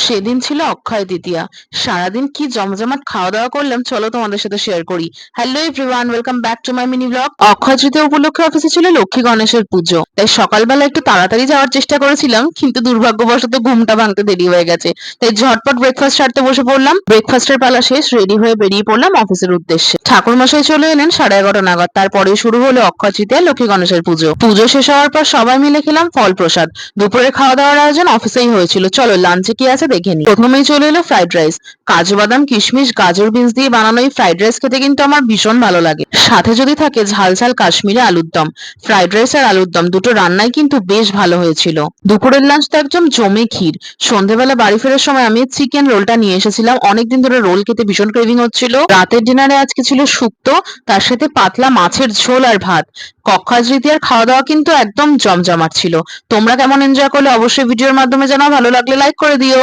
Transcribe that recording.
সেদিন ছিল অক্ষয় তৃতীয়া। সারাদিন কি জমজমাট খাওয়া দাওয়া করলাম, চলো তোমাদের সাথে শেয়ার করি। Hello everyone, welcome back to my mini blog. Akshaya Tritiya উপলক্ষে অফিসে ছিল লক্ষ্মী গণেশের পুজো, তাই সকালবেলা একটু তাড়াতাড়ি যাওয়ার চেষ্টা করেছিলাম, কিন্তু দুর্ভাগ্যবশত ঘুমটা ভাঙতে দেরি হয়ে গেছে। তাই ঝটপট ব্রেকফাস্ট সারতে বসে পড়লাম। ব্রেকফাস্টের পালা শেষ, রেডি হয়ে বেরিয়ে পড়লাম অফিসের উদ্দেশ্যে। ঠাকুর মশাই চলে এলেন 11:30 নাগাদ। তারপরে শুরু হলো অক্ষয় তৃতীয়া লক্ষ্মী গণেশের পুজো। পুজো শেষ হওয়ার পর সবাই মিলে খেলাম ফল প্রসাদ। দুপুরের খাওয়া দাওয়ার আয়োজন অফিসেই হয়েছিল, চলো লাঞ্চে কি আছে দেখে নিই। প্রথমেই চলে এলো ফ্রাইড রাইস। কাজু বাদাম কিশমিশ গাজর বিনস দিয়ে বানানো এই ফ্রাইড রাইস খেতে কিন্তু আমার ভীষণ ভালো লাগে। সাথে যদি থাকে ঝাল ঝাল কাশ্মীরি আলুর দম। ফ্রাইড রাইস আর আলুর দম দুটো রান্নাই কিন্তু বেশ ভালো হয়েছিল। দুপুরের লাঞ্চ তো একদম জমে ক্ষীর। সন্ধেবেলা বাড়ি ফেরার সময় আমি চিকেন রোলটা নিয়ে এসেছিলাম, অনেকদিন ধরে রোল খেতে ভীষণ ক্রেভিং হচ্ছিল। রাতের ডিনারে আজকে ছিল শুক্তো, তার সাথে পাতলা মাছের ঝোল আর ভাত। অক্ষয় তৃতীয়ার খাওয়া দাওয়া কিন্তু একদম জমজমাট ছিল। তোমরা কেমন এনজয় করলে অবশ্যই ভিডিওর মাধ্যমে জানাও, ভালো লাগলে লাইক করে দিও।